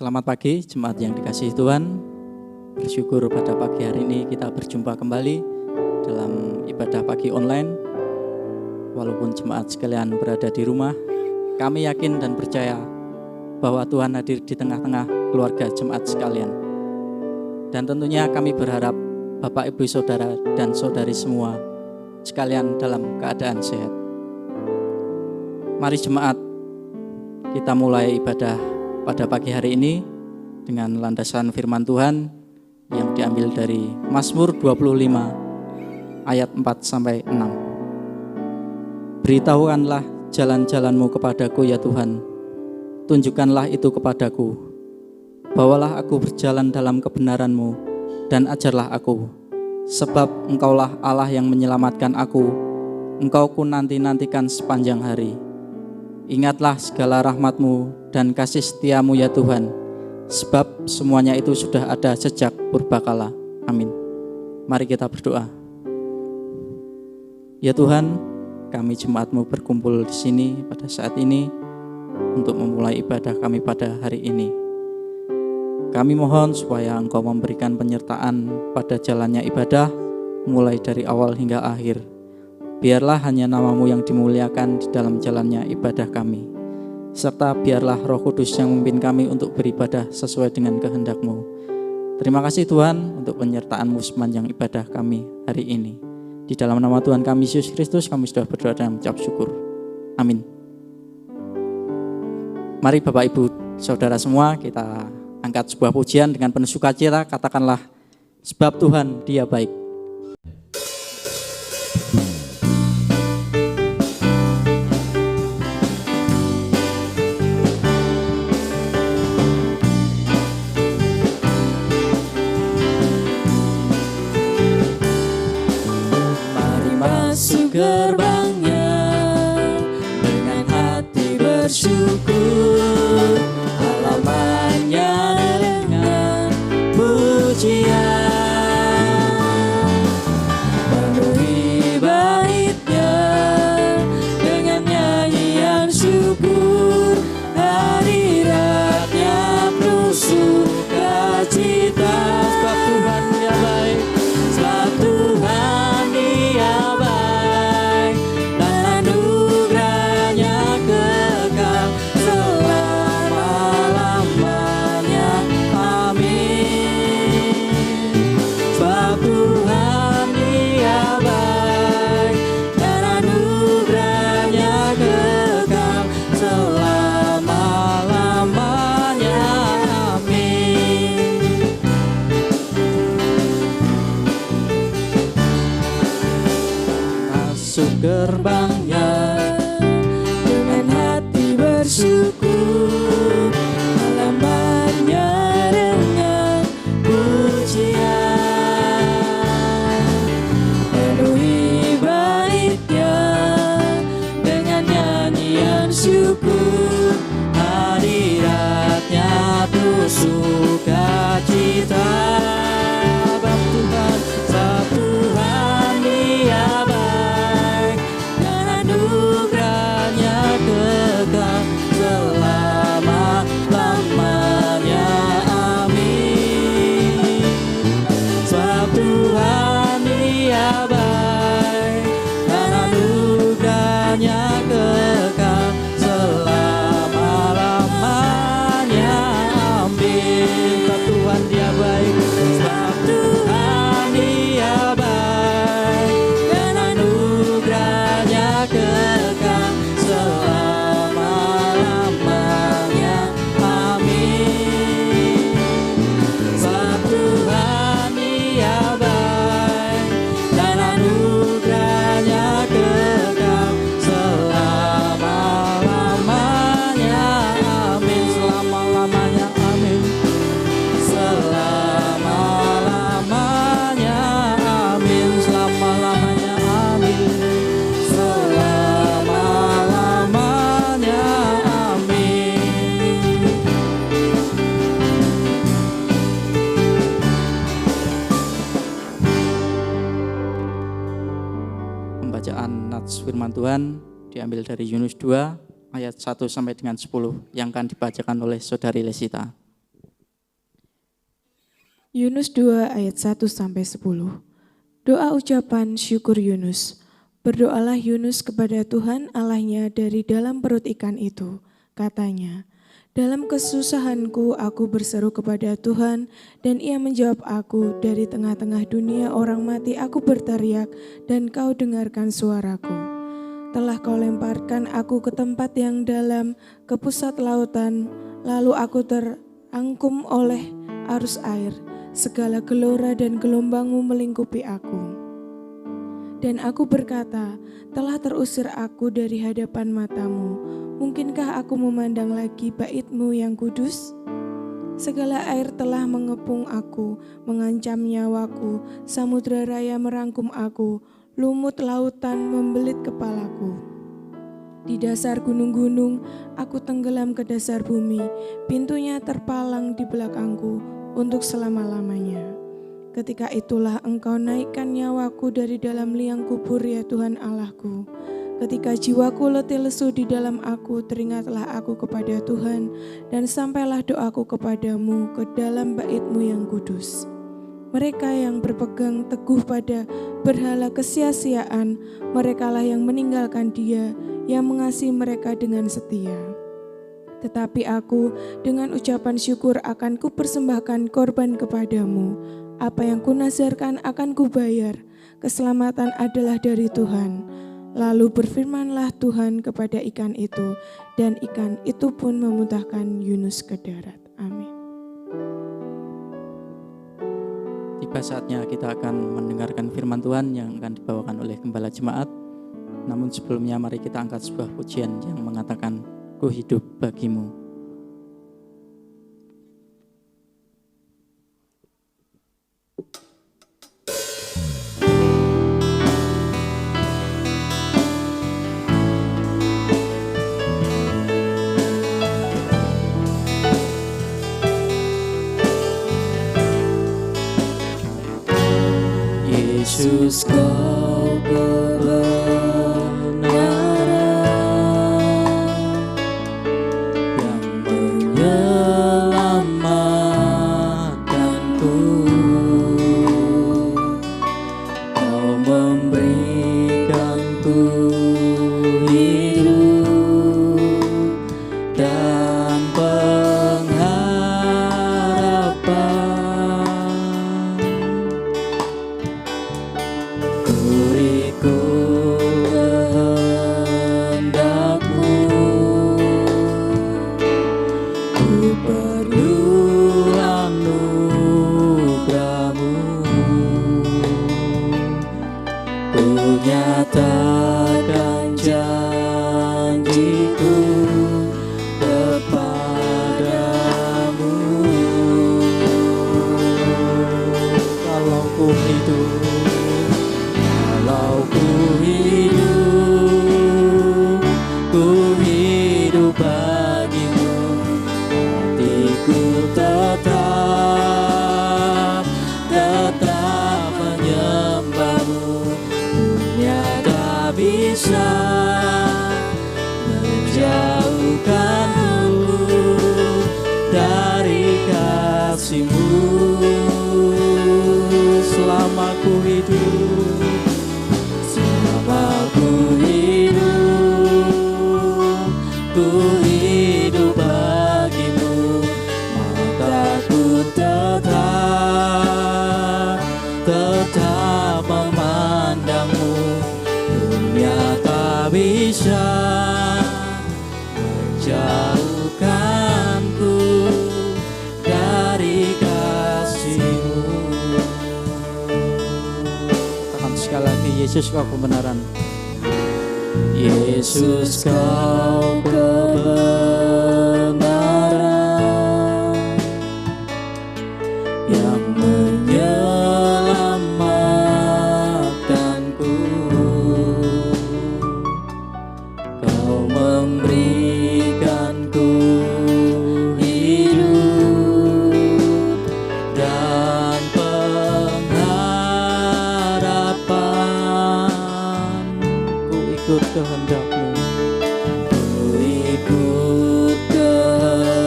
Selamat pagi, jemaat yang dikasihi Tuhan. Bersyukur pada pagi hari ini kita berjumpa kembali dalam ibadah pagi online. Walaupun jemaat sekalian berada di rumah, kami yakin dan percaya bahwa Tuhan hadir di tengah-tengah keluarga jemaat sekalian. Dan tentunya kami berharap Bapak, Ibu, Saudara, dan Saudari semua sekalian dalam keadaan sehat. Mari jemaat, kita mulai ibadah pada pagi hari ini dengan landasan firman Tuhan yang diambil dari Mazmur 25 ayat 4-6. Beritahukanlah jalan-jalanmu kepadaku ya Tuhan, tunjukkanlah itu kepadaku. Bawalah aku berjalan dalam kebenaran-Mu dan ajarlah aku, sebab Engkaulah Allah yang menyelamatkan aku, Engkau ku nanti-nantikan sepanjang hari. Ingatlah segala rahmat-Mu dan kasih setia-Mu ya Tuhan, sebab semuanya itu sudah ada sejak purbakala. Amin. Mari kita berdoa. Ya Tuhan, kami jemaat-Mu berkumpul di sini pada saat ini untuk memulai ibadah kami pada hari ini. Kami mohon supaya Engkau memberikan penyertaan pada jalannya ibadah mulai dari awal hingga akhir. Biarlah hanya nama-Mu yang dimuliakan di dalam jalannya ibadah kami. Serta biarlah Roh Kudus yang memimpin kami untuk beribadah sesuai dengan kehendak-Mu. Terima kasih Tuhan untuk penyertaan-Mu sepanjang ibadah kami hari ini. Di dalam nama Tuhan kami Yesus Kristus kami sudah berdoa dan mengucap syukur. Amin. Mari Bapak, Ibu, Saudara semua, kita angkat sebuah pujian dengan penuh sukacita. Katakanlah, sebab Tuhan Dia baik. Gerbangnya dengan hati bersyukur, halamannya dengan pujian, penuhi baitnya dengan nyanyian syukur, hadiratnya penuh sukacita. Sebab Tuhan Dia baik, sebab Tuhan Dia baik, dan anugerahnya kekal selama-lamanya. Amin. Sebab Tuhan Dia baik, dan anugerahnya kekal selama-lamanya. Amin. Masuk gerbangnya dengan hati bersyukur, halamannya dengan pujian, penuhi baitnya dengan nyanyian syukur, hadiratnya tuh sukacita. Sebab Tuhan, sebab Tuhan Dia baik, dan anugerahnya kekal selama-lamanya. Amin. Sebab Tuhan Dia baik, dan anugerahnya kekal selama-lamanya. Amin. Sebab Tuhan Dia baik, sebab Tuhan Dia baik, dan anugerahnya kekal selama-lamanya. Amin. Sebab Tuhan Dia baik, dan anugerahnya kekal selama-lamanya. Amin. Selama-lamanya. Amin. Selama-lamanya. Amin. Selama-lamanya. Amin. Selama-lamanya. Amin. Pembacaan nats firman Tuhan diambil dari Yunus 2 ayat 1 sampai dengan 10 yang akan dibacakan oleh Saudari Lesita. Yunus 2 ayat 1-10. Doa ucapan syukur Yunus. Berdoalah Yunus kepada Tuhan Allahnya dari dalam perut ikan itu. Katanya, dalam kesusahanku aku berseru kepada Tuhan dan ia menjawab aku. Dari tengah-tengah dunia orang mati aku berteriak dan kau dengarkan suaraku. Telah kau lemparkan aku ke tempat yang dalam, ke pusat lautan, lalu aku terangkum oleh arus air. Segala gelora dan gelombangmu melingkupi aku. Dan aku berkata, telah terusir aku dari hadapan matamu. Mungkinkah aku memandang lagi bait-Mu yang kudus? Segala air telah mengepung aku, mengancam nyawaku. Samudra raya merangkum aku, lumut lautan membelit kepalaku. Di dasar gunung-gunung, aku tenggelam ke dasar bumi. Pintunya terpalang di belakangku untuk selama-lamanya. Ketika itulah Engkau naikkan nyawaku dari dalam liang kubur, ya Tuhan Allahku. Ketika jiwaku letih lesu di dalam aku, teringatlah aku kepada Tuhan, dan sampailah doaku kepadamu ke dalam bait-Mu yang kudus. Mereka yang berpegang teguh pada berhala kesia-siaan, merekalah yang meninggalkan Dia, yang mengasihi mereka dengan setia. Tetapi aku dengan ucapan syukur akan kupersembahkan korban kepadamu. Apa yang kunazarkan akan kubayar. Keselamatan adalah dari Tuhan. Lalu berfirmanlah Tuhan kepada ikan itu, dan ikan itu pun memuntahkan Yunus ke darat. Amin. Tiba saatnya kita akan mendengarkan firman Tuhan yang akan dibawakan oleh Gembala Jemaat. Namun sebelumnya mari kita angkat sebuah pujian yang mengatakan, Ku hidup bagimu. Yesus kau kebenaran yang menyelamatkanku. Kau memberikanku hidup dan pengharapan. Nyatakan janjiku kepadamu. Kalau ku hidup bagimu. Hatiku tetap menyembahmu. Bisa menjauhkanku dari kasih-Mu. Selama ku hidup ku hidup bagimu. Mataku tetap memandang-Mu. Dunia tak bisa menjauhkanku dari kasih-Mu. Katakan sekali lagi, Yesus kau kebenaran. Yesus kau kebenaran yang menyelamatkanku. Kau memberikanku hidup dan pengharapan. Ku ikut kehendak-Mu. Ku ikut kehendak-Mu.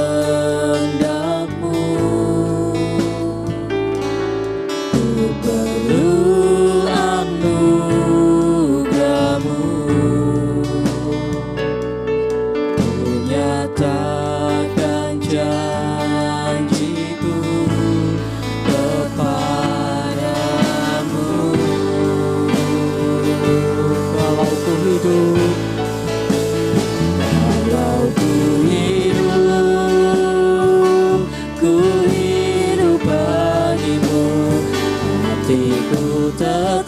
hatiku tetap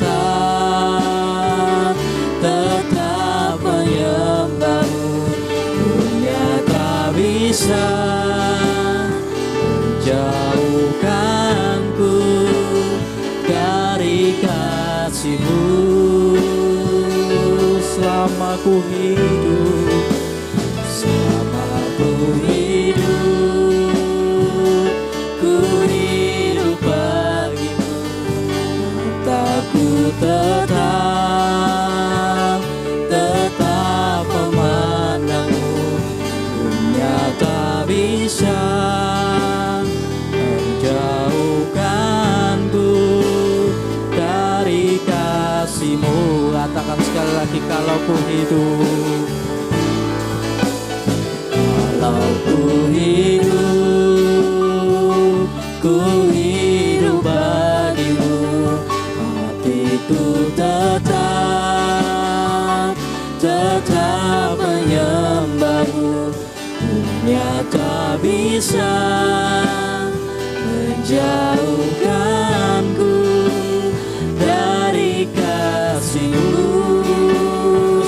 menyembahmu. Dunia tak bisa menjauhkanku dari kasih-Mu. Selama ku hidup, ku hidup bagimu. Mataku tetap memandangmu. Dunia tak bisa menjauhkanku dari kasih-Mu. katakan sekali lagi, kalau ku hidup, kalau ku hidup bagimu. Hatiku tetap menyembahmu. Dunia tak bisa menjauhkanku dari kasih-Mu.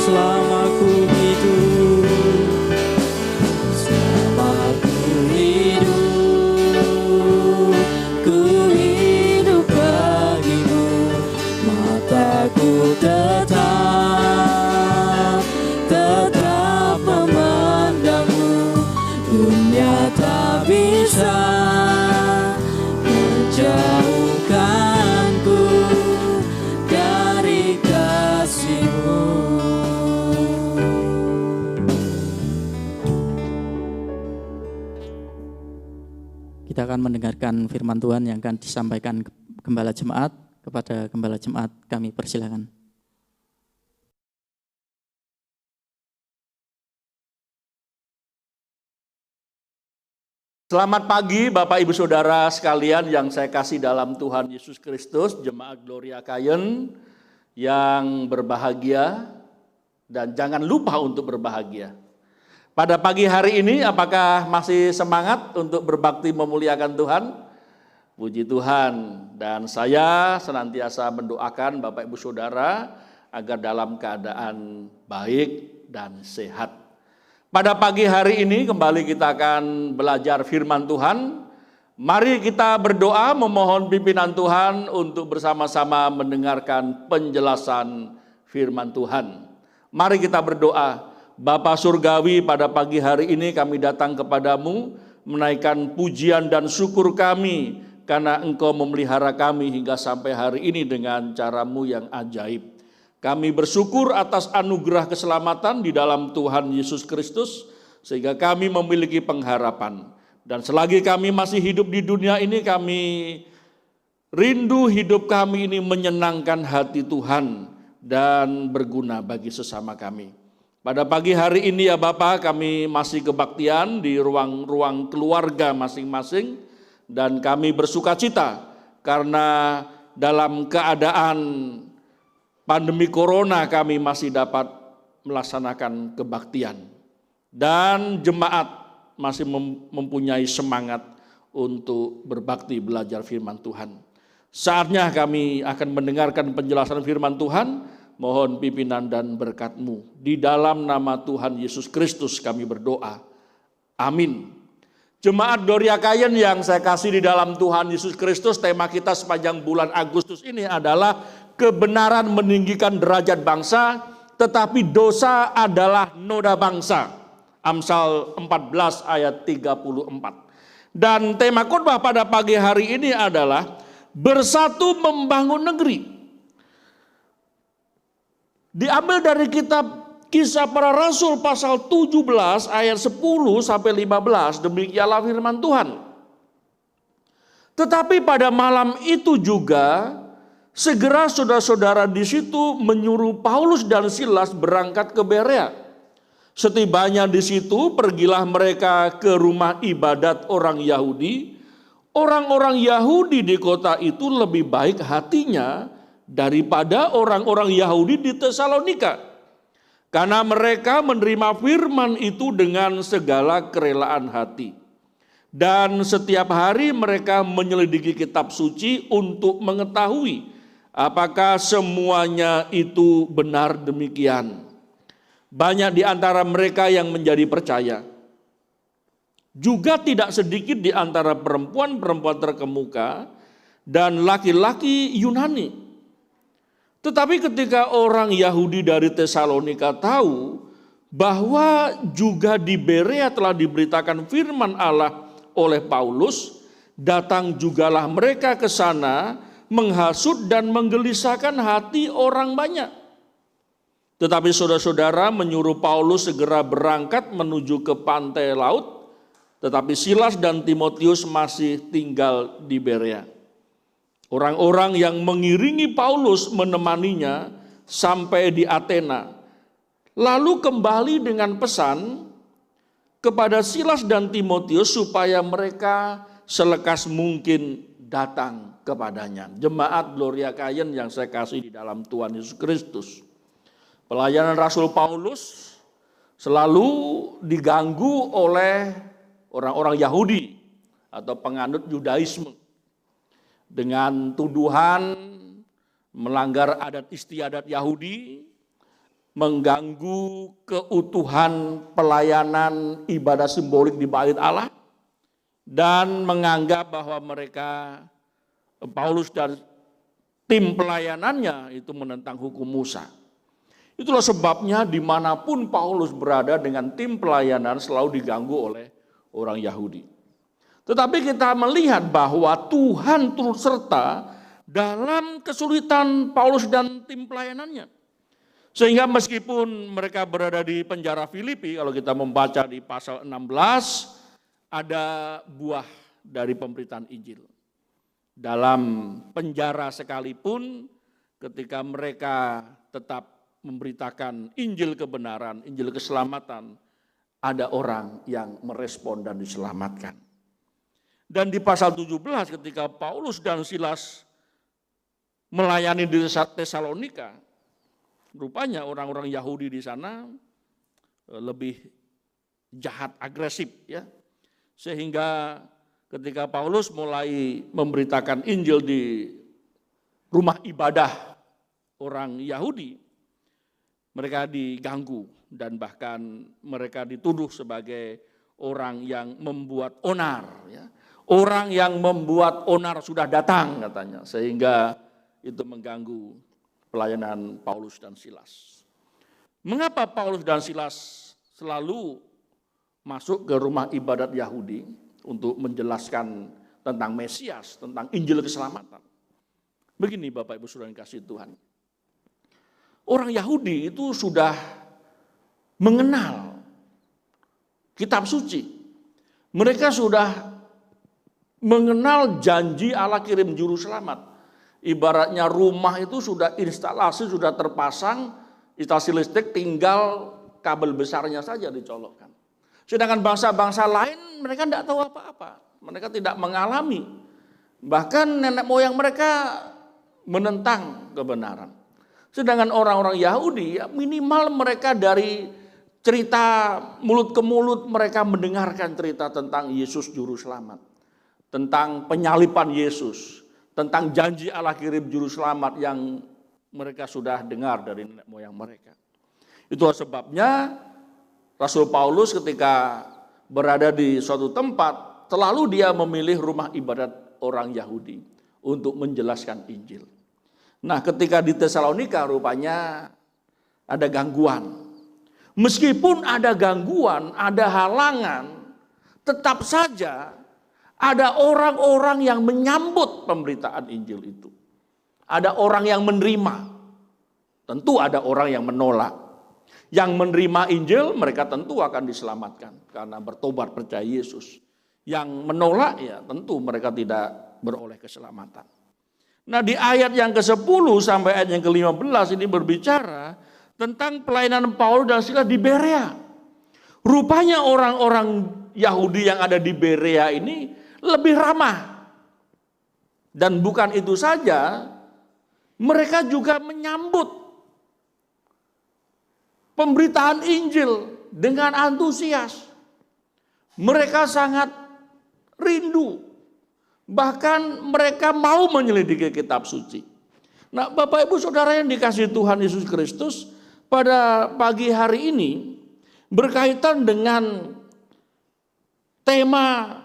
selama ku hidup, ku hidup bagimu. Mataku tetap memandangmu. Dunia tak bisa menjauhkanku dari kasih-Mu. kita akan mendengarkan firman Tuhan yang akan disampaikan Gembala Jemaat. Kepada Gembala Jemaat kami persilakan. Selamat pagi Bapak Ibu Saudara sekalian yang saya kasih dalam Tuhan Yesus Kristus, Jemaat Gloria Kayen yang berbahagia dan jangan lupa untuk berbahagia. Pada pagi hari ini apakah masih semangat untuk berbakti memuliakan Tuhan? Puji Tuhan, dan saya senantiasa mendoakan Bapak Ibu Saudara agar dalam keadaan baik dan sehat. Pada pagi hari ini kembali kita akan belajar firman Tuhan. Mari kita berdoa memohon pimpinan Tuhan untuk bersama-sama mendengarkan penjelasan firman Tuhan. Mari kita berdoa. Bapa Surgawi, pada pagi hari ini kami datang kepadamu menaikkan pujian dan syukur kami karena Engkau memelihara kami hingga sampai hari ini dengan cara-Mu yang ajaib. Kami bersyukur atas anugerah keselamatan di dalam Tuhan Yesus Kristus, sehingga kami memiliki pengharapan. Dan selagi kami masih hidup di dunia ini, kami rindu hidup kami ini menyenangkan hati Tuhan dan berguna bagi sesama kami. Pada pagi hari ini ya Bapak, kami masih kebaktian di ruang-ruang keluarga masing-masing, dan kami bersuka cita karena dalam keadaan pandemi corona kami masih dapat melaksanakan kebaktian. Dan jemaat masih mempunyai semangat untuk berbakti belajar firman Tuhan. Saatnya kami akan mendengarkan penjelasan firman Tuhan, mohon pimpinan dan berkat-Mu. Di dalam nama Tuhan Yesus Kristus kami berdoa. Amin. Jemaat Gloria Kayen yang saya kasih di dalam Tuhan Yesus Kristus, tema kita sepanjang bulan Agustus ini adalah kebenaran meninggikan derajat bangsa, tetapi dosa adalah noda bangsa. Amsal 14 ayat 34. Dan tema khotbah pada pagi hari ini adalah bersatu membangun negeri. Diambil dari kitab Kisah Para Rasul pasal 17 ayat 10 sampai 15, demikianlah firman Tuhan. Tetapi pada malam itu juga segera saudara-saudara di situ menyuruh Paulus dan Silas berangkat ke Berea. Setibanya di situ pergilah mereka ke rumah ibadat orang Yahudi. Orang-orang Yahudi di kota itu lebih baik hatinya daripada orang-orang Yahudi di Tesalonika, karena mereka menerima firman itu dengan segala kerelaan hati. Dan setiap hari mereka menyelidiki kitab suci untuk mengetahui apakah semuanya itu benar demikian. Banyak di antara mereka yang menjadi percaya. Juga tidak sedikit di antara perempuan-perempuan terkemuka dan laki-laki Yunani. Tetapi ketika orang Yahudi dari Tesalonika tahu bahwa juga di Berea telah diberitakan firman Allah oleh Paulus, datang jugalah mereka ke sana menghasut dan menggelisahkan hati orang banyak. Tetapi saudara-saudara menyuruh Paulus segera berangkat menuju ke pantai laut, tetapi Silas dan Timotius masih tinggal di Berea. Orang-orang yang mengiringi Paulus menemaninya sampai di Athena, lalu kembali dengan pesan kepada Silas dan Timotius supaya mereka selekas mungkin datang kepadanya. Jemaat Gloria Kayen yang saya kasih di dalam Tuhan Yesus Kristus. Pelayanan Rasul Paulus selalu diganggu oleh orang-orang Yahudi atau penganut Yudaisme dengan tuduhan melanggar adat istiadat Yahudi, mengganggu keutuhan pelayanan ibadah simbolik di bait Allah, dan menganggap bahwa mereka, Paulus dan tim pelayanannya itu menentang hukum Musa. Itulah sebabnya dimanapun Paulus berada dengan tim pelayanan selalu diganggu oleh orang Yahudi. Tetapi kita melihat bahwa Tuhan turut serta dalam kesulitan Paulus dan tim pelayanannya. Sehingga meskipun mereka berada di penjara Filipi, kalau kita membaca di pasal 16, ada buah dari pemberitaan Injil. Dalam penjara sekalipun, ketika mereka tetap memberitakan Injil kebenaran, Injil keselamatan, ada orang yang merespon dan diselamatkan. Dan di pasal 17 ketika Paulus dan Silas melayani di Tesalonika, rupanya orang-orang Yahudi di sana lebih jahat, agresif ya. Sehingga ketika Paulus mulai memberitakan Injil di rumah ibadah orang Yahudi, mereka diganggu dan bahkan mereka dituduh sebagai orang yang membuat onar ya. Orang yang membuat onar sudah datang katanya, sehingga itu mengganggu pelayanan Paulus dan Silas. Mengapa Paulus dan Silas selalu masuk ke rumah ibadat Yahudi untuk menjelaskan tentang Mesias, tentang Injil keselamatan? Begini Bapak Ibu Saudara yang kasih Tuhan. Orang Yahudi itu sudah mengenal kitab suci. Mereka sudah mengenal janji Allah kirim juru selamat. Ibaratnya rumah itu sudah instalasi, sudah terpasang, instalasi listrik, tinggal kabel besarnya saja dicolokkan. Sedangkan bangsa-bangsa lain mereka tidak tahu apa-apa. Mereka tidak mengalami. Bahkan nenek moyang mereka menentang kebenaran. Sedangkan orang-orang Yahudi ya minimal mereka dari cerita mulut ke mulut mereka mendengarkan cerita tentang Yesus Juru Selamat. Tentang penyalipan Yesus. Tentang janji Allah kirim juru selamat yang mereka sudah dengar dari nenek moyang mereka. Itulah sebabnya Rasul Paulus ketika berada di suatu tempat, selalu dia memilih rumah ibadat orang Yahudi untuk menjelaskan Injil. Nah ketika di Tesalonika rupanya ada gangguan. Meskipun ada gangguan, ada halangan, tetap saja ada orang-orang yang menyambut pemberitaan Injil itu. Ada orang yang menerima. Tentu ada orang yang menolak. Yang menerima Injil mereka tentu akan diselamatkan karena bertobat percaya Yesus. Yang menolak ya tentu mereka tidak beroleh keselamatan. Nah di ayat yang ke-10 sampai ayat yang ke-15 ini berbicara tentang pelayanan Paulus dan Silas di Berea. Rupanya orang-orang Yahudi yang ada di Berea ini lebih ramah. Dan bukan itu saja, mereka juga menyambut pemberitaan Injil dengan antusias. Mereka sangat rindu. Bahkan mereka mau menyelidiki kitab suci. Nah, Bapak Ibu Saudara yang dikasihi Tuhan Yesus Kristus, pada pagi hari ini berkaitan dengan tema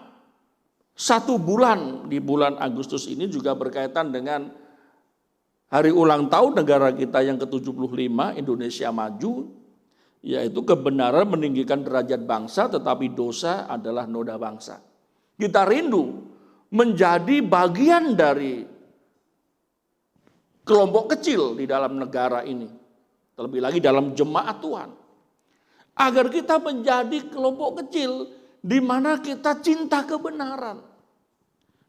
1 bulan di bulan Agustus ini juga berkaitan dengan hari ulang tahun negara kita yang ke-75, Indonesia Maju, yaitu kebenaran meninggikan derajat bangsa tetapi dosa adalah noda bangsa. Kita rindu menjadi bagian dari kelompok kecil di dalam negara ini, terlebih lagi dalam jemaat Tuhan. Agar kita menjadi kelompok kecil di mana kita cinta kebenaran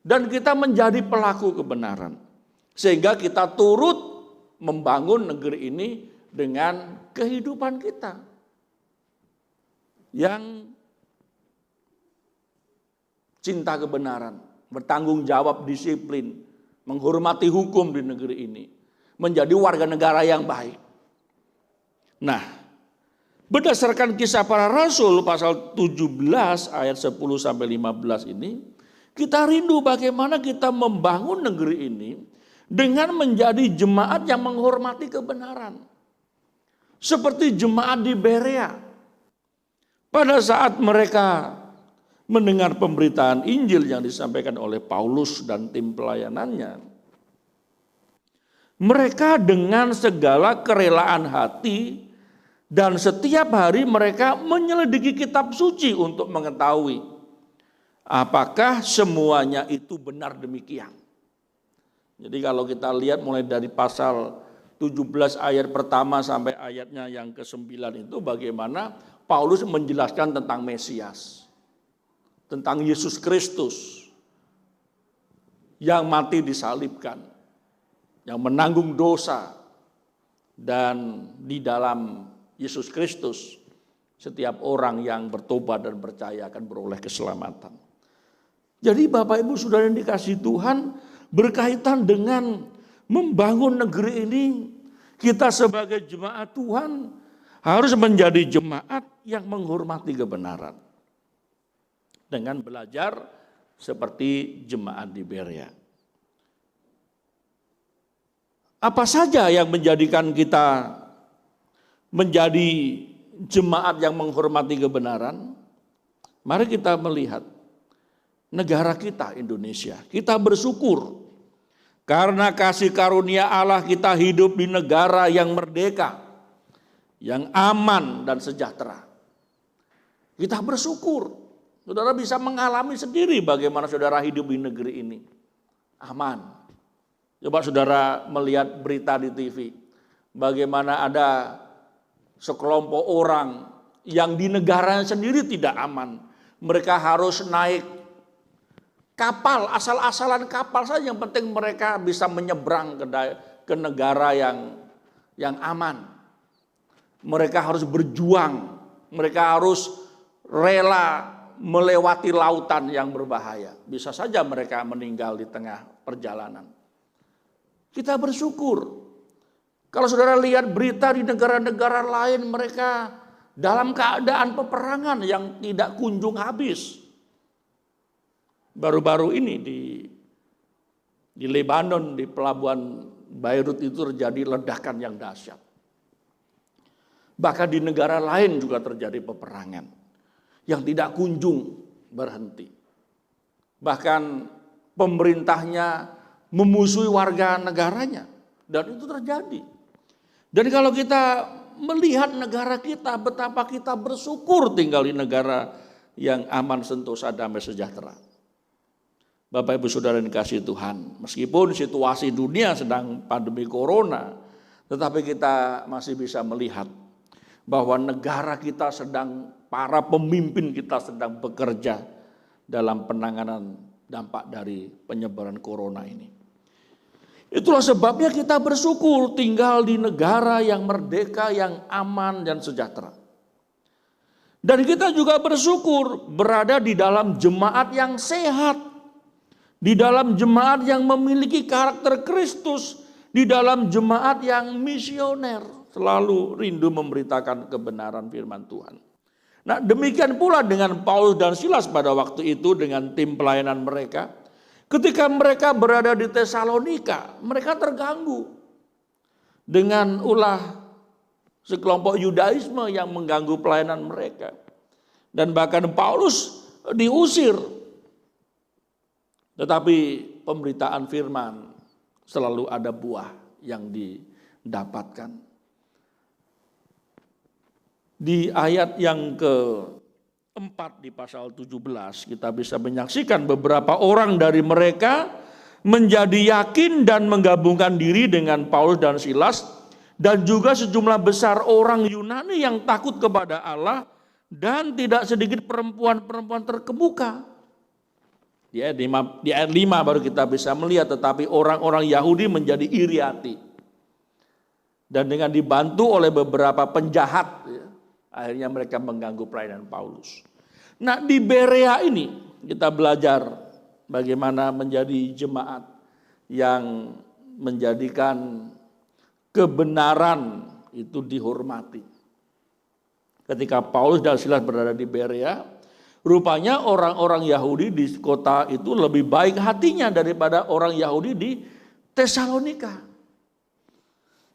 dan kita menjadi pelaku kebenaran. Sehingga kita turut membangun negeri ini dengan kehidupan kita yang cinta kebenaran, bertanggung jawab, disiplin, menghormati hukum di negeri ini, menjadi warga negara yang baik. Nah, berdasarkan Kisah Para Rasul pasal 17 ayat 10 sampai 15 ini, kita rindu bagaimana kita membangun negeri ini dengan menjadi jemaat yang menghormati kebenaran. Seperti jemaat di Berea. Pada saat mereka mendengar pemberitaan Injil yang disampaikan oleh Paulus dan tim pelayanannya, mereka dengan segala kerelaan hati dan setiap hari mereka menyelidiki kitab suci untuk mengetahui apakah semuanya itu benar demikian. Jadi kalau kita lihat mulai dari pasal 17 ayat pertama sampai ayatnya yang ke-9 itu bagaimana Paulus menjelaskan tentang Mesias, tentang Yesus Kristus yang mati disalibkan, yang menanggung dosa, dan di dalam Yesus Kristus setiap orang yang bertobat dan percaya akan beroleh keselamatan. Jadi Bapak Ibu Saudara yang dikasihi Tuhan, berkaitan dengan membangun negeri ini, kita sebagai jemaat Tuhan harus menjadi jemaat yang menghormati kebenaran. Dengan belajar seperti jemaat di Berea. Apa saja yang menjadikan kita menjadi jemaat yang menghormati kebenaran? Mari kita melihat negara kita Indonesia. Kita bersyukur karena kasih karunia Allah kita hidup di negara yang merdeka, yang aman dan sejahtera. Kita bersyukur. Saudara bisa mengalami sendiri bagaimana saudara hidup di negeri ini. Aman. Coba saudara melihat berita di TV. Bagaimana ada sekelompok orang yang di negaranya sendiri tidak aman. Mereka harus naik kapal, asal-asalan kapal saja. Yang penting mereka bisa menyeberang ke negara yang aman. Mereka harus berjuang. Mereka harus rela melewati lautan yang berbahaya. Bisa saja mereka meninggal di tengah perjalanan. Kita bersyukur. Kalau saudara lihat berita di negara-negara lain, mereka dalam keadaan peperangan yang tidak kunjung habis. Baru-baru ini di Lebanon, di pelabuhan Beirut itu terjadi ledakan yang dahsyat. Bahkan di negara lain juga terjadi peperangan yang tidak kunjung berhenti. Bahkan pemerintahnya memusuhi warga negaranya. Dan itu terjadi. Dan kalau kita melihat negara kita, betapa kita bersyukur tinggal di negara yang aman, sentosa, damai, sejahtera. Bapak Ibu Saudara yang dikasihi Tuhan, meskipun situasi dunia sedang pandemi corona, tetapi kita masih bisa melihat bahwa negara kita sedang, para pemimpin kita sedang bekerja dalam penanganan dampak dari penyebaran corona ini. Itulah sebabnya kita bersyukur tinggal di negara yang merdeka, yang aman dan sejahtera. Dan kita juga bersyukur berada di dalam jemaat yang sehat, di dalam jemaat yang memiliki karakter Kristus, di dalam jemaat yang misioner, selalu rindu memberitakan kebenaran firman Tuhan. Nah, demikian pula dengan Paulus dan Silas pada waktu itu dengan tim pelayanan mereka. Ketika mereka berada di Tesalonika, mereka terganggu dengan ulah sekelompok Yudaisme yang mengganggu pelayanan mereka. Dan bahkan Paulus diusir. Tetapi pemberitaan firman selalu ada buah yang didapatkan. Di ayat yang keempat di pasal 17 kita bisa menyaksikan beberapa orang dari mereka menjadi yakin dan menggabungkan diri dengan Paulus dan Silas, dan juga sejumlah besar orang Yunani yang takut kepada Allah, dan tidak sedikit perempuan-perempuan terkemuka. Di ayat 5 baru kita bisa melihat, tetapi orang-orang Yahudi menjadi iri hati. Dan dengan dibantu oleh beberapa penjahat, akhirnya mereka mengganggu pelayanan Paulus. Nah, di Berea ini kita belajar bagaimana menjadi jemaat yang menjadikan kebenaran itu dihormati. Ketika Paulus dan Silas berada di Berea, rupanya orang-orang Yahudi di kota itu lebih baik hatinya daripada orang Yahudi di Tesalonika.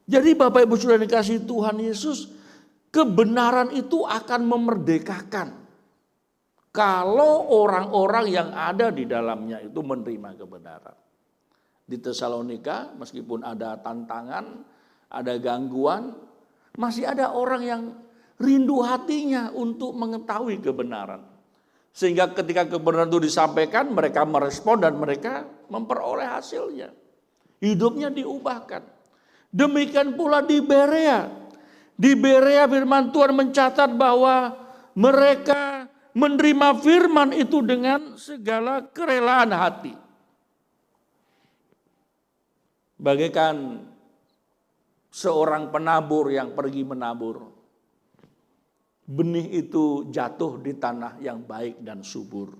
Jadi Bapak Ibu Saudara dikasihi Tuhan Yesus, kebenaran itu akan memerdekakan kalau orang-orang yang ada di dalamnya itu menerima kebenaran. Di Tesalonika meskipun ada tantangan, ada gangguan, masih ada orang yang rindu hatinya untuk mengetahui kebenaran. Sehingga ketika kebenaran itu disampaikan, mereka merespon dan mereka memperoleh hasilnya. Hidupnya diubahkan. Demikian pula di Berea. Di Berea firman Tuhan mencatat bahwa mereka menerima firman itu dengan segala kerelaan hati. Bagaikan seorang penabur yang pergi menabur. Benih itu jatuh di tanah yang baik dan subur.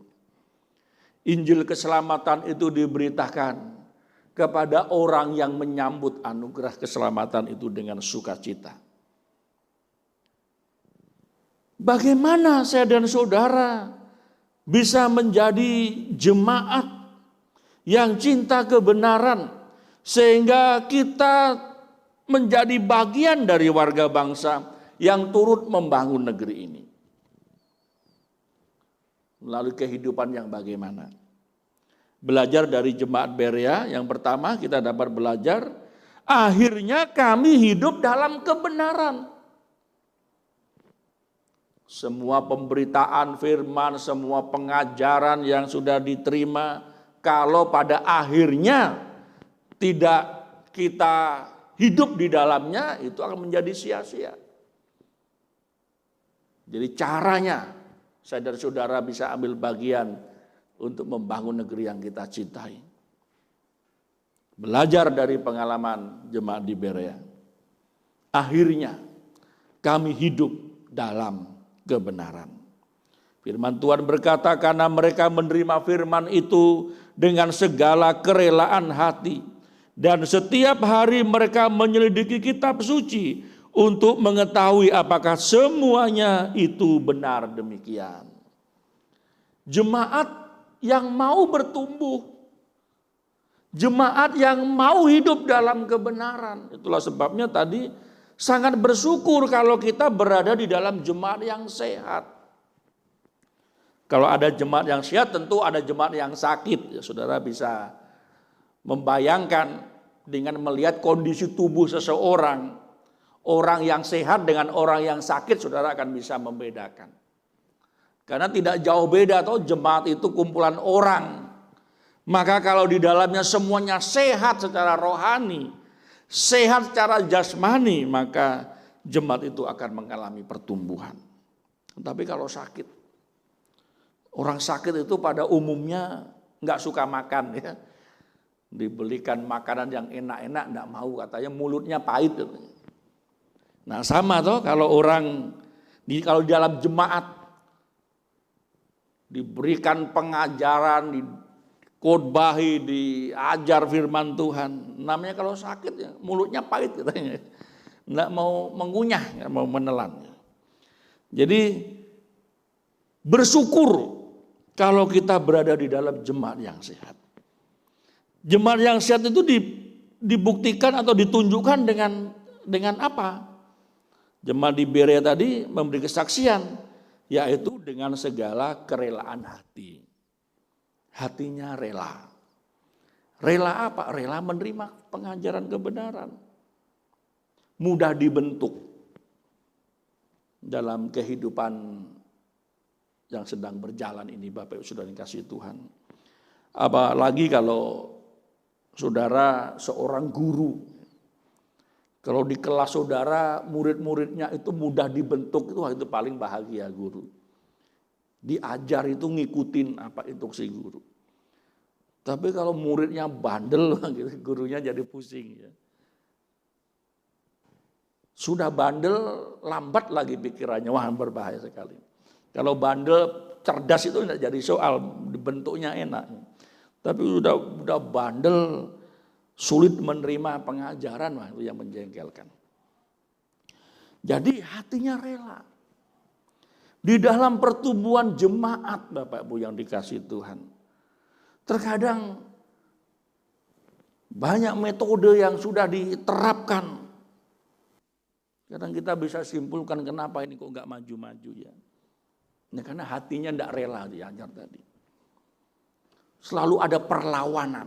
Injil keselamatan itu diberitakan kepada orang yang menyambut anugerah keselamatan itu dengan sukacita. Bagaimana saya dan saudara bisa menjadi jemaat yang cinta kebenaran sehingga kita menjadi bagian dari warga bangsa yang turut membangun negeri ini. Melalui kehidupan yang bagaimana? Belajar dari jemaat Berea, yang pertama kita dapat belajar, akhirnya kami hidup dalam kebenaran. Semua pemberitaan firman, semua pengajaran yang sudah diterima, kalau pada akhirnya tidak kita hidup di dalamnya, itu akan menjadi sia-sia. Jadi caranya saya dan saudara bisa ambil bagian untuk membangun negeri yang kita cintai. Belajar dari pengalaman jemaat di Berea. Akhirnya kami hidup dalam kebenaran. Firman Tuhan berkata, karena mereka menerima firman itu dengan segala kerelaan hati. Dan setiap hari mereka menyelidiki kitab suci untuk mengetahui apakah semuanya itu benar demikian. Jemaat yang mau bertumbuh, jemaat yang mau hidup dalam kebenaran. Itulah sebabnya tadi sangat bersyukur kalau kita berada di dalam jemaat yang sehat. Kalau ada jemaat yang sehat, tentu ada jemaat yang sakit. Ya, saudara bisa membayangkan dengan melihat kondisi tubuh seseorang. Orang yang sehat dengan orang yang sakit, saudara akan bisa membedakan. Karena tidak jauh beda, atau jemaat itu kumpulan orang. Maka kalau di dalamnya semuanya sehat secara rohani, sehat secara jasmani, maka jemaat itu akan mengalami pertumbuhan. Tapi kalau sakit, orang sakit itu pada umumnya nggak suka makan, ya. Dibelikan makanan yang enak-enak nggak mau, katanya mulutnya pahit. Nah sama toh kalau orang kalau di dalam jemaat diberikan pengajaran, khotbahi, diajar firman Tuhan. Namanya kalau sakit ya mulutnya pahit katanya. Enggak mau mengunyah, enggak mau menelan. Jadi bersyukur kalau kita berada di dalam jemaat yang sehat. Jemaat yang sehat itu dibuktikan atau ditunjukkan dengan apa? Jemaat di Berea tadi memberi kesaksian, yaitu dengan segala kerelaan hati. Hatinya rela. Rela apa? Rela menerima pengajaran kebenaran. Mudah dibentuk dalam kehidupan yang sedang berjalan ini, Bapak Ibu Saudara yang kasih Tuhan. Apalagi kalau saudara seorang guru. Kalau di kelas saudara murid-muridnya itu mudah dibentuk, itu paling bahagia guru. Diajar itu ngikutin apa instruksi guru. Tapi kalau muridnya bandel, gurunya jadi pusing. Ya. Sudah bandel, lambat lagi pikirannya, wah berbahaya sekali. Kalau bandel, cerdas itu tidak jadi soal, bentuknya enak. Tapi udah bandel, sulit menerima pengajaran, wah itu yang menjengkelkan. Jadi hatinya rela. Di dalam pertumbuhan jemaat, Bapak Ibu yang dikasih Tuhan, terkadang banyak metode yang sudah diterapkan. Kadang kita bisa simpulkan kenapa ini kok nggak maju-maju ya. Nah, karena hatinya tidak rela diajar tadi. Selalu ada perlawanan.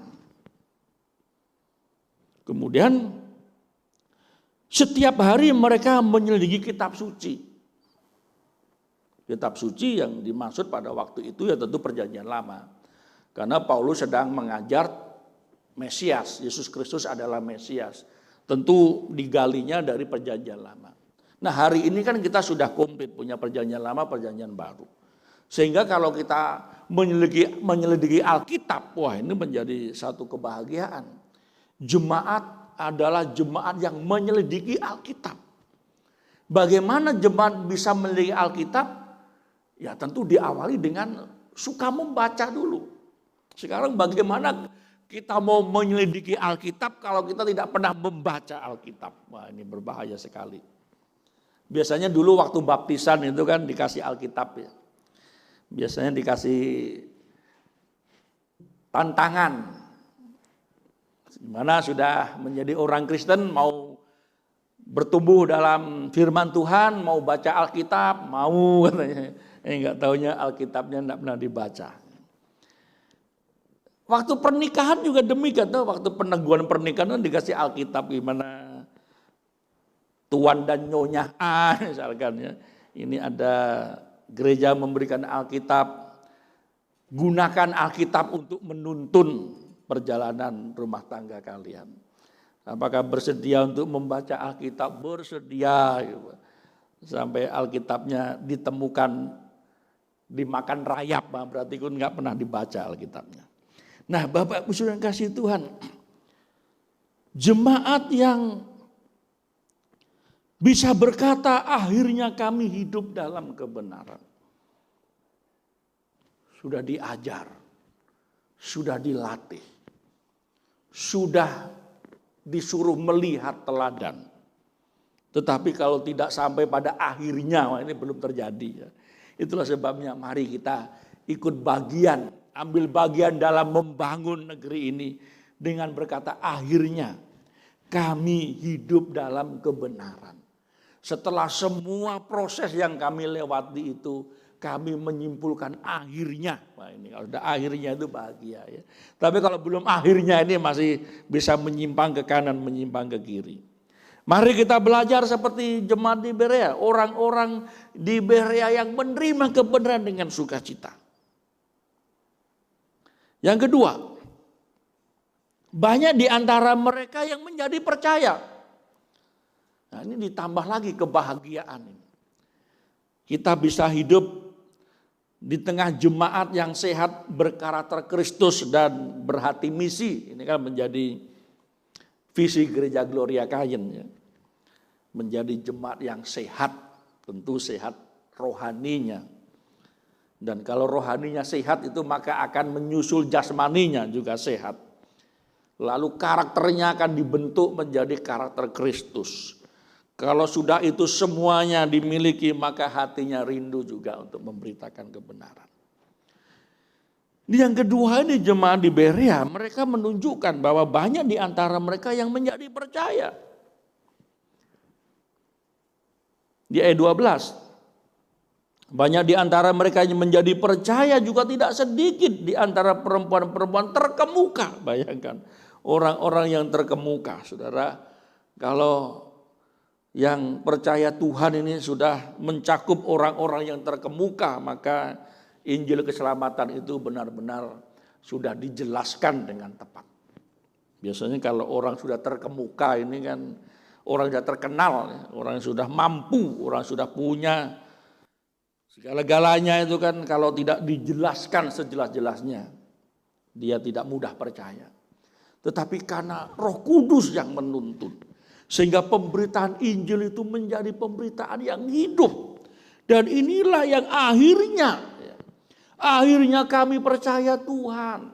Kemudian setiap hari mereka menyelidiki kitab suci. Kitab suci yang dimaksud pada waktu itu ya tentu Perjanjian Lama. Karena Paulus sedang mengajar Mesias, Yesus Kristus adalah Mesias. Tentu digalinya dari Perjanjian Lama. Nah hari ini kan kita sudah komplit punya Perjanjian Lama, Perjanjian Baru. Sehingga kalau kita menyelidiki Alkitab, wah ini menjadi satu kebahagiaan. Jemaat adalah jemaat yang menyelidiki Alkitab. Bagaimana jemaat bisa menyelidiki Alkitab? Ya tentu diawali dengan suka membaca dulu. Sekarang bagaimana kita mau menyelidiki Alkitab kalau kita tidak pernah membaca Alkitab? Wah ini berbahaya sekali. Biasanya dulu waktu baptisan itu kan dikasih Alkitab ya. Biasanya dikasih tantangan. Gimana sudah menjadi orang Kristen mau bertumbuh dalam firman Tuhan, mau baca Alkitab, mau katanya. Enggak taunya Alkitabnya enggak pernah dibaca. Waktu pernikahan juga demikian tuh, waktu peneguhan pernikahan kan dikasih Alkitab gimana tuan dan nyonya misalkan ya. Ini ada gereja memberikan Alkitab, gunakan Alkitab untuk menuntun perjalanan rumah tangga kalian. Apakah bersedia untuk membaca Alkitab? Bersedia. Sampai Alkitabnya ditemukan dimakan rayap, berarti kan nggak pernah dibaca Alkitabnya. Nah Bapak Ibu Saudara kasih Tuhan, jemaat yang bisa berkata akhirnya kami hidup dalam kebenaran. Sudah diajar, sudah dilatih, sudah disuruh melihat teladan. Tetapi kalau tidak sampai pada akhirnya, wah ini belum terjadi. Ya. Itulah sebabnya mari kita ikut bagian, ambil bagian dalam membangun negeri ini dengan berkata akhirnya kami hidup dalam kebenaran. Setelah semua proses yang kami lewati itu, kami menyimpulkan akhirnya. Wah ini kalau sudah akhirnya itu bahagia ya. Tapi kalau belum akhirnya ini masih bisa menyimpang ke kanan, menyimpang ke kiri. Mari kita belajar seperti jemaat di Berea. Orang-orang di Berea yang menerima kebenaran dengan sukacita. Yang kedua, banyak di antara mereka yang menjadi percaya. Nah ini ditambah lagi kebahagiaan ini. Kita bisa hidup di tengah jemaat yang sehat, berkarakter Kristus dan berhati misi. Ini kan menjadi visi Gereja Gloria Kayen ya. Menjadi jemaat yang sehat, tentu sehat rohaninya. Dan kalau rohaninya sehat itu maka akan menyusul jasmaninya juga sehat. Lalu karakternya akan dibentuk menjadi karakter Kristus. Kalau sudah itu semuanya dimiliki, maka hatinya rindu juga untuk memberitakan kebenaran. Yang kedua ini jemaat di Berea, mereka menunjukkan bahwa banyak di antara mereka yang menjadi percaya. Di ayat 12, banyak di antara mereka yang menjadi percaya juga tidak sedikit di antara perempuan-perempuan terkemuka. Bayangkan, orang-orang yang terkemuka, saudara, kalau yang percaya Tuhan ini sudah mencakup orang-orang yang terkemuka, maka Injil keselamatan itu benar-benar sudah dijelaskan dengan tepat. Biasanya kalau orang sudah terkemuka ini kan orang sudah terkenal, orang yang sudah mampu, orang sudah punya segala-galanya, itu kan kalau tidak dijelaskan sejelas-jelasnya, dia tidak mudah percaya. Tetapi karena Roh Kudus yang menuntun, sehingga pemberitaan Injil itu menjadi pemberitaan yang hidup. Dan inilah yang akhirnya kami percaya Tuhan.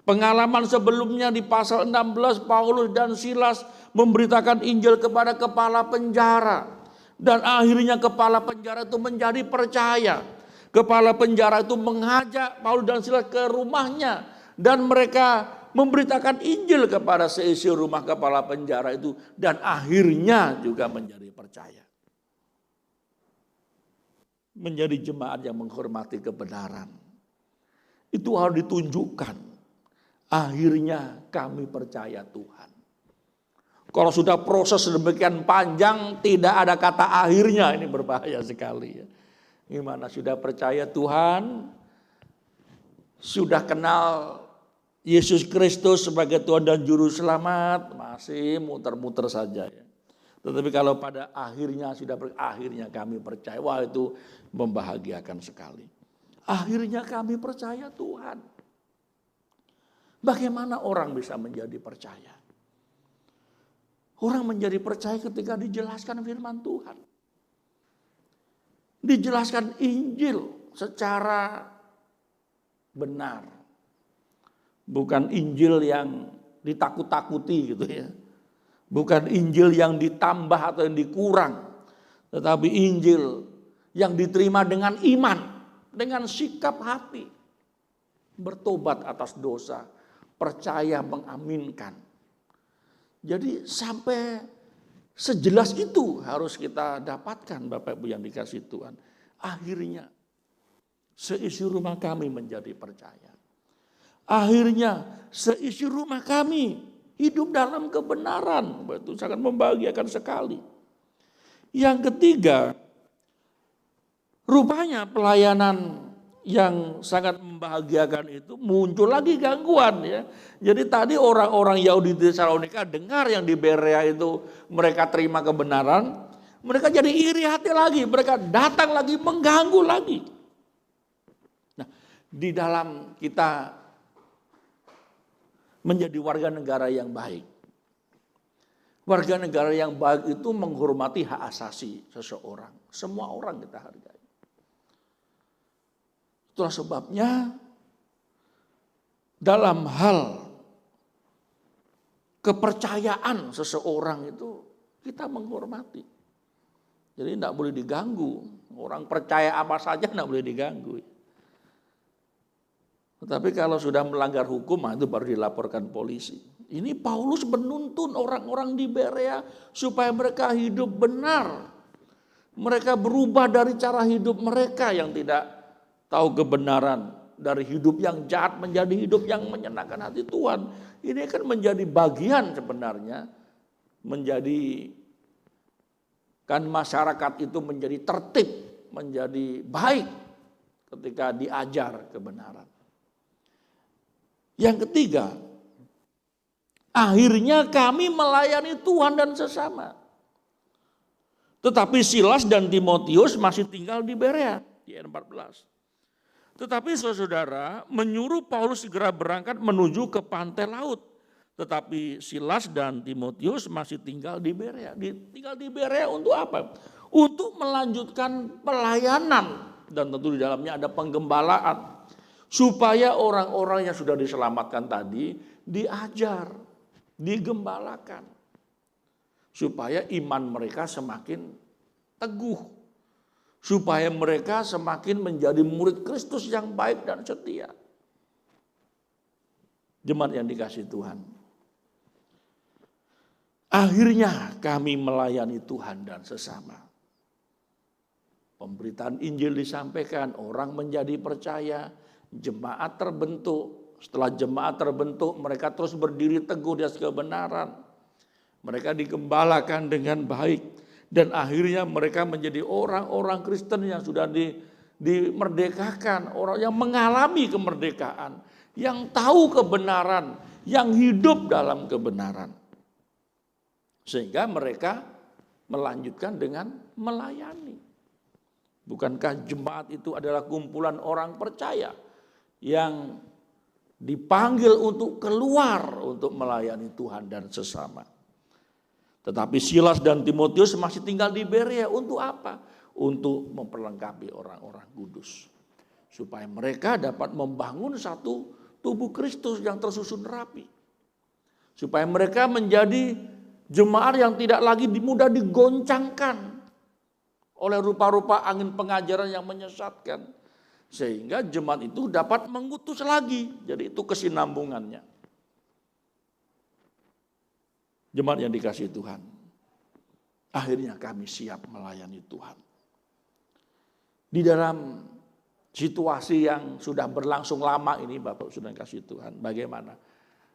Pengalaman sebelumnya di pasal 16, Paulus dan Silas memberitakan Injil kepada kepala penjara. Dan akhirnya kepala penjara itu menjadi percaya. Kepala penjara itu mengajak Paulus dan Silas ke rumahnya. Dan mereka memberitakan Injil kepada seisi rumah kepala penjara itu, dan akhirnya juga menjadi percaya. Menjadi jemaat yang menghormati kebenaran. Itu harus ditunjukkan. Akhirnya kami percaya Tuhan. Kalau sudah proses demikian panjang, tidak ada kata akhirnya, ini berbahaya sekali. Gimana sudah percaya Tuhan, sudah kenal Yesus Kristus sebagai Tuhan dan Juru Selamat, masih muter-muter saja ya. Tetapi kalau pada akhirnya akhirnya kami percaya, wah itu membahagiakan sekali. Akhirnya kami percaya Tuhan. Bagaimana orang bisa menjadi percaya? Orang menjadi percaya ketika dijelaskan firman Tuhan. Dijelaskan Injil secara benar. Bukan Injil yang ditakut-takuti gitu ya. Bukan Injil yang ditambah atau yang dikurang. Tetapi Injil yang diterima dengan iman. Dengan sikap hati. Bertobat atas dosa. Percaya mengaminkan. Jadi sampai sejelas itu harus kita dapatkan Bapak Ibu yang dikasihi Tuhan. Akhirnya seisi rumah kami menjadi percaya. Akhirnya seisi rumah kami hidup dalam kebenaran. Itu sangat membahagiakan sekali. Yang ketiga, rupanya pelayanan yang sangat membahagiakan itu muncul lagi gangguan ya. Jadi tadi orang-orang Yahudi di Tesalonika dengar yang di Berea itu mereka terima kebenaran, mereka jadi iri hati lagi, mereka datang lagi mengganggu lagi. Nah, di dalam kita menjadi warga negara yang baik. Warga negara yang baik itu menghormati hak asasi seseorang. Semua orang kita hargai. Itulah sebabnya dalam hal kepercayaan seseorang itu kita menghormati. Jadi tidak boleh diganggu. Orang percaya apa saja tidak boleh diganggu. Tetapi kalau sudah melanggar hukum, itu baru dilaporkan polisi. Ini Paulus menuntun orang-orang di Berea supaya mereka hidup benar. Mereka berubah dari cara hidup mereka yang tidak tahu kebenaran. Dari hidup yang jahat menjadi hidup yang menyenangkan hati Tuhan. Ini kan menjadi bagian sebenarnya. Menjadi kan masyarakat itu menjadi tertib, menjadi baik ketika diajar kebenaran. Yang ketiga, akhirnya kami melayani Tuhan dan sesama. Tetapi Silas dan Timotius masih tinggal di Berea, di ayat 14. Tetapi saudara menyuruh Paulus segera berangkat menuju ke pantai laut. Tetapi Silas dan Timotius masih tinggal di Berea. Tinggal di Berea untuk apa? Untuk melanjutkan pelayanan. Dan tentu di dalamnya ada penggembalaan. Supaya orang-orang yang sudah diselamatkan tadi diajar, digembalakan. supaya iman mereka semakin teguh, supaya mereka semakin menjadi murid Kristus yang baik dan setia. Jemaat yang dikasihi Tuhan, akhirnya kami melayani Tuhan dan sesama. Pemberitaan Injil disampaikan, orang menjadi percaya, jemaat terbentuk. Setelah jemaat terbentuk, mereka terus berdiri teguh di atas kebenaran. Mereka digembalakan dengan baik. Dan akhirnya mereka menjadi orang-orang Kristen yang sudah dimerdekakan. Orang yang mengalami kemerdekaan. Yang tahu kebenaran. Yang hidup dalam kebenaran. Sehingga mereka melanjutkan dengan melayani. Bukankah jemaat itu adalah kumpulan orang percaya yang dipanggil untuk keluar untuk melayani Tuhan dan sesama. Tetapi Silas dan Timotius masih tinggal di Berea. Untuk apa? Untuk memperlengkapi orang-orang kudus. Supaya mereka dapat membangun satu tubuh Kristus yang tersusun rapi. Supaya mereka menjadi jemaat yang tidak lagi mudah digoncangkan oleh rupa-rupa angin pengajaran yang menyesatkan. Sehingga jemaat itu dapat mengutus lagi. Jadi itu kesinambungannya. Jemaat yang dikasihi Tuhan, akhirnya kami siap melayani Tuhan. Di dalam situasi yang sudah berlangsung lama ini, Bapak sudah dikasihi Tuhan, bagaimana?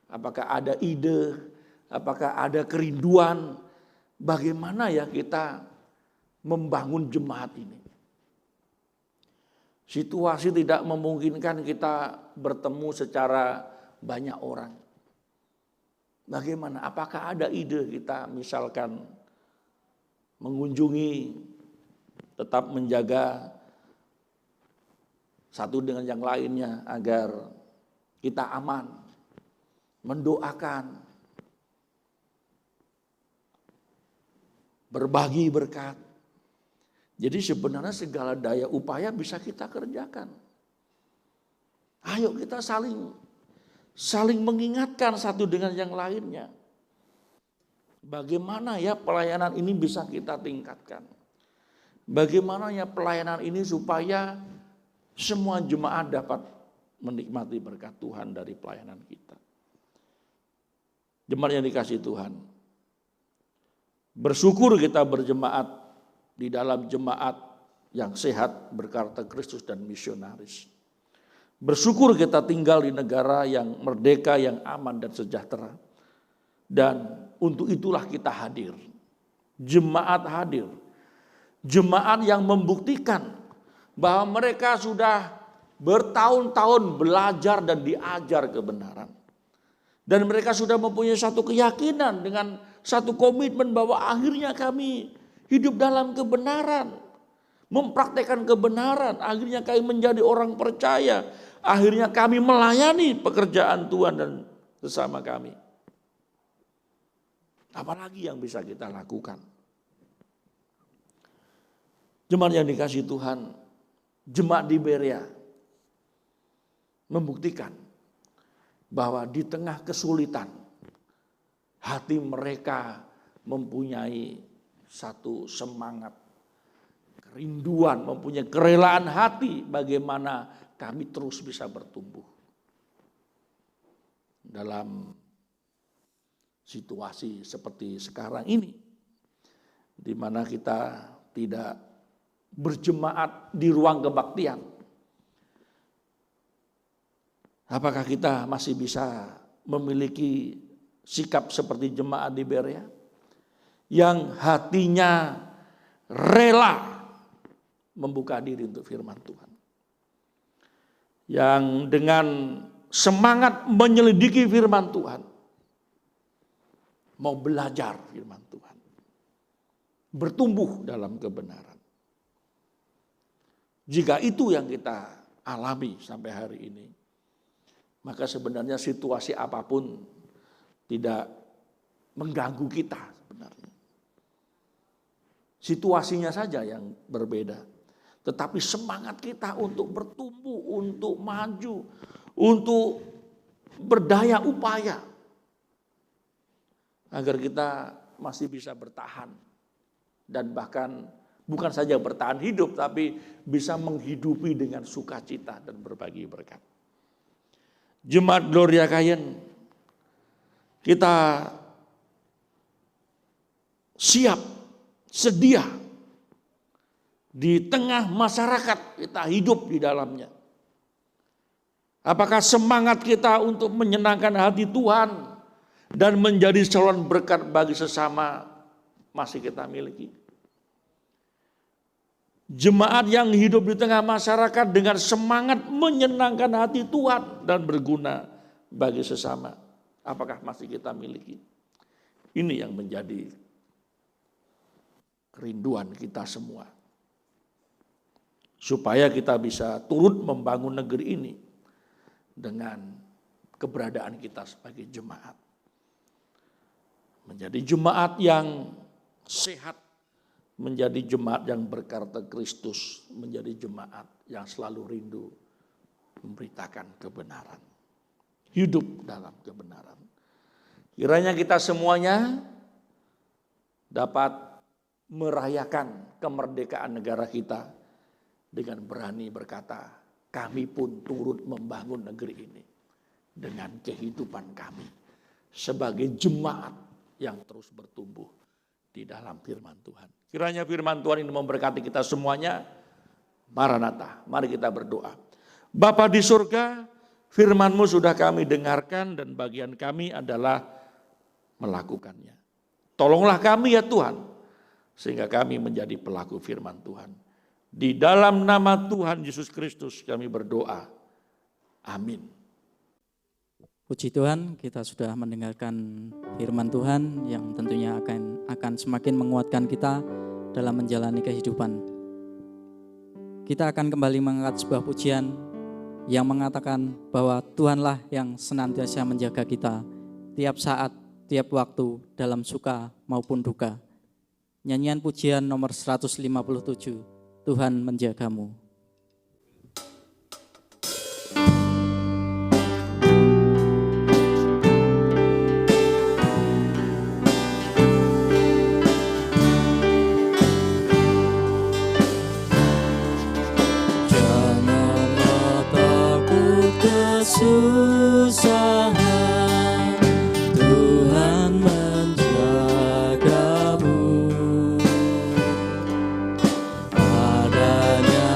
Apakah ada ide, apakah ada kerinduan, bagaimana ya kita membangun jemaat ini? Situasi tidak memungkinkan kita bertemu secara banyak orang. Bagaimana? Apakah ada ide kita misalkan mengunjungi, tetap menjaga satu dengan yang lainnya agar kita aman, mendoakan, berbagi berkat. Jadi sebenarnya segala daya upaya bisa kita kerjakan. Ayo kita saling mengingatkan satu dengan yang lainnya. Bagaimana ya pelayanan ini bisa kita tingkatkan? Bagaimana ya pelayanan ini supaya semua jemaat dapat menikmati berkat Tuhan dari pelayanan kita? Jemaat yang dikasihi Tuhan, bersyukur kita berjemaat di dalam jemaat yang sehat, berkarakter Kristus dan misionaris. Bersyukur kita tinggal di negara yang merdeka, yang aman dan sejahtera. Dan untuk itulah kita hadir. Jemaat hadir. Jemaat yang membuktikan bahwa mereka sudah bertahun-tahun belajar dan diajar kebenaran. Dan mereka sudah mempunyai satu keyakinan dengan satu komitmen bahwa akhirnya kami hidup dalam kebenaran. Mempraktekkan kebenaran. Akhirnya kami menjadi orang percaya. Akhirnya kami melayani pekerjaan Tuhan dan sesama kami. Apalagi yang bisa kita lakukan? Jemaat yang dikasihi Tuhan, jemaat di Berea membuktikan bahwa di tengah kesulitan hati mereka mempunyai satu semangat, kerinduan, mempunyai kerelaan hati bagaimana kami terus bisa bertumbuh dalam situasi seperti sekarang ini, di mana kita tidak berjemaat di ruang kebaktian. Apakah kita masih bisa memiliki sikap seperti jemaat di Berea yang hatinya rela membuka diri untuk firman Tuhan? Yang dengan semangat menyelidiki firman Tuhan, mau belajar firman Tuhan, bertumbuh dalam kebenaran. Jika itu yang kita alami sampai hari ini, maka sebenarnya situasi apapun tidak mengganggu kita sebenarnya. Situasinya saja yang berbeda. Tetapi semangat kita untuk bertumbuh, untuk maju, untuk berdaya upaya. Agar kita masih bisa bertahan. Dan bahkan bukan saja bertahan hidup, tapi bisa menghidupi dengan sukacita dan berbagi berkat. Jemaat Gloria Kayen, kita siap, sedia di tengah masyarakat kita hidup di dalamnya. Apakah semangat kita untuk menyenangkan hati Tuhan dan menjadi saluran berkat bagi sesama masih kita miliki? Jemaat yang hidup di tengah masyarakat dengan semangat menyenangkan hati Tuhan dan berguna bagi sesama, apakah masih kita miliki? Ini yang menjadi kerinduan kita semua. Supaya kita bisa turut membangun negeri ini dengan keberadaan kita sebagai jemaat. Menjadi jemaat yang sehat, menjadi jemaat yang berkarakter Kristus, menjadi jemaat yang selalu rindu memberitakan kebenaran. Hidup dalam kebenaran. Kiranya kita semuanya dapat merayakan kemerdekaan negara kita dengan berani berkata, kami pun turut membangun negeri ini dengan kehidupan kami sebagai jemaat yang terus bertumbuh di dalam firman Tuhan. Kiranya firman Tuhan ini memberkati kita semuanya. Maranatha, mari kita berdoa. Bapa di surga, firman-Mu sudah kami dengarkan dan bagian kami adalah melakukannya. Tolonglah kami ya Tuhan, sehingga kami menjadi pelaku firman Tuhan. Di dalam nama Tuhan Yesus Kristus kami berdoa. Amin. Puji Tuhan, kita sudah mendengarkan firman Tuhan yang tentunya akan semakin menguatkan kita dalam menjalani kehidupan. Kita akan kembali mengangkat sebuah pujian yang mengatakan bahwa Tuhanlah yang senantiasa menjaga kita tiap saat, tiap waktu dalam suka maupun duka. Nyanyian pujian nomor 157, Tuhan menjagamu. Janganlah takut kesusahan, Tuhan menjagamu. Padanya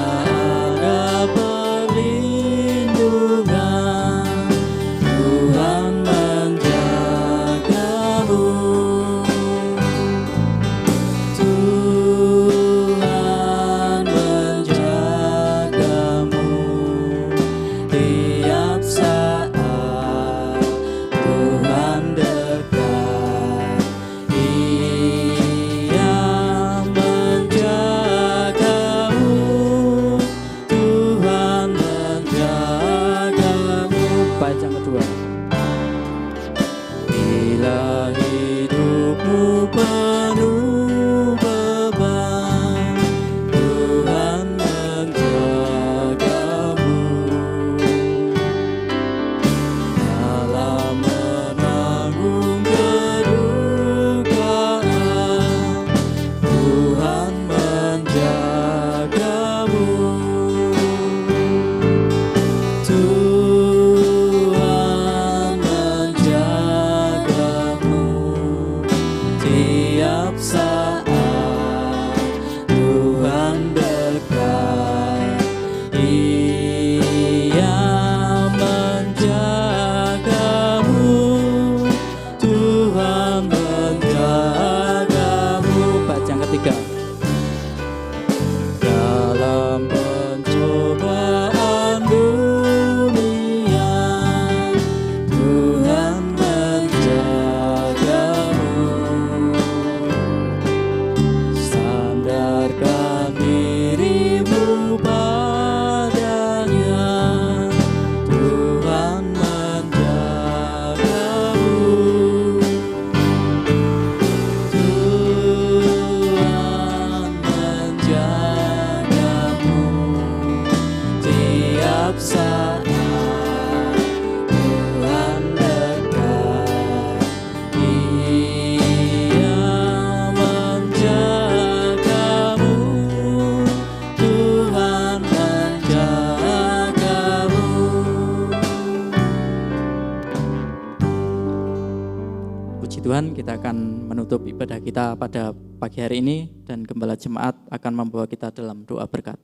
Pendeta akan menutup ibadah kita pada pagi hari ini dan Gembala Jemaat akan membawa kita dalam doa berkat.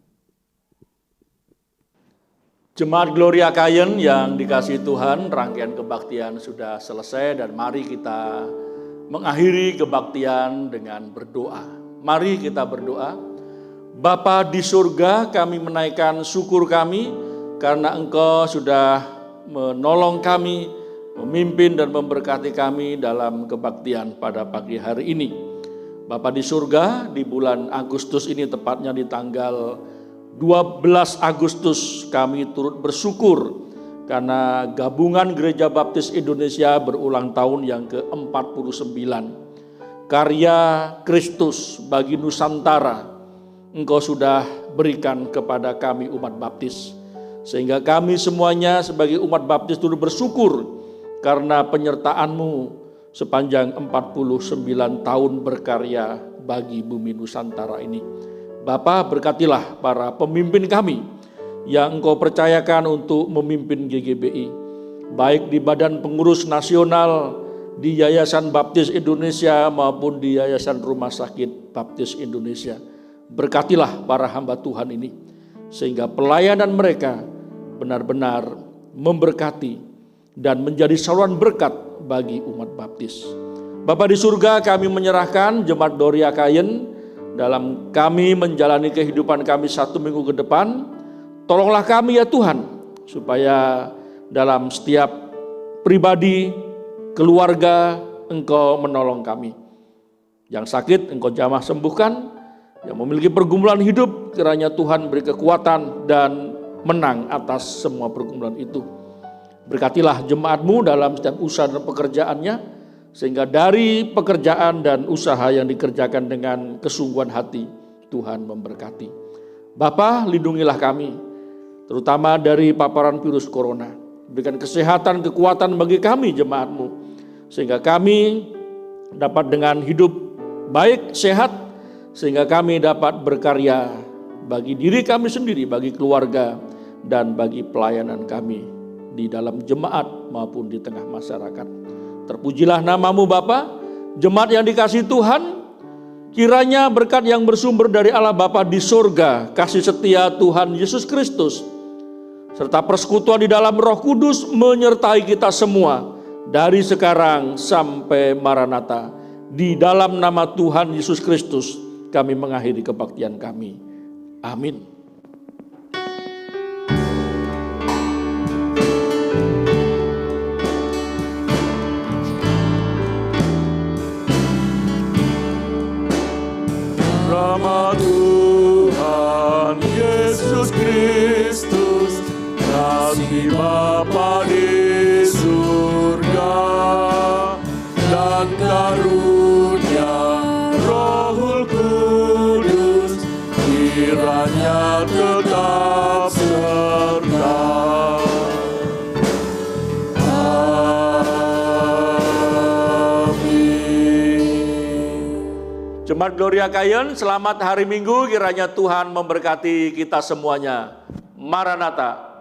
Jemaat Gloria Kayen yang dikasihi Tuhan, rangkaian kebaktian sudah selesai dan mari kita mengakhiri kebaktian dengan berdoa. Mari kita berdoa. Bapa di surga, kami menaikkan syukur kami karena Engkau sudah menolong kami, memimpin dan memberkati kami dalam kebaktian pada pagi hari ini. Bapa di surga, di bulan Agustus ini tepatnya di tanggal 12 Agustus kami turut bersyukur karena Gabungan Gereja Baptis Indonesia berulang tahun yang ke-49. Karya Kristus bagi Nusantara Engkau sudah berikan kepada kami umat baptis. Sehingga kami semuanya sebagai umat baptis turut bersyukur karena penyertaan-Mu sepanjang 49 tahun berkarya bagi bumi Nusantara ini. Bapa, berkatilah para pemimpin kami yang Engkau percayakan untuk memimpin GGBI, baik di Badan Pengurus Nasional, di Yayasan Baptis Indonesia maupun di Yayasan Rumah Sakit Baptis Indonesia. Berkatilah para hamba Tuhan ini, sehingga pelayanan mereka benar-benar memberkati dan menjadi saluran berkat bagi umat baptis. Bapa di surga, kami menyerahkan Jemaat Gloria Kayen dalam kami menjalani kehidupan kami 1 minggu ke depan. Tolonglah kami ya Tuhan, supaya dalam setiap pribadi, keluarga, Engkau menolong kami. Yang sakit Engkau jamah sembuhkan, yang memiliki pergumulan hidup kiranya Tuhan beri kekuatan dan menang atas semua pergumulan itu. Berkatilah jemaat-Mu dalam setiap usaha dan pekerjaannya, sehingga dari pekerjaan dan usaha yang dikerjakan dengan kesungguhan hati, Tuhan memberkati. Bapa, lindungilah kami, terutama dari paparan virus corona. Berikan kesehatan, kekuatan bagi kami jemaat-Mu, sehingga kami dapat dengan hidup baik, sehat, sehingga kami dapat berkarya bagi diri kami sendiri, bagi keluarga, dan bagi pelayanan kami di dalam jemaat maupun di tengah masyarakat. Terpujilah nama-Mu Bapa. Jemaat yang dikasihi Tuhan, kiranya berkat yang bersumber dari Allah Bapa di surga, kasih setia Tuhan Yesus Kristus, serta persekutuan di dalam Roh Kudus menyertai kita semua dari sekarang sampai Maranatha. Di dalam nama Tuhan Yesus Kristus kami mengakhiri kebaktian kami. Amin. Nama Tuhan Yesus Kristus, kasih Bapa di surga, dan karunia Roh Kudus kiranya tetap serta. Jemaat Gloria Kayen, selamat hari Minggu, kiranya Tuhan memberkati kita semuanya. Maranatha.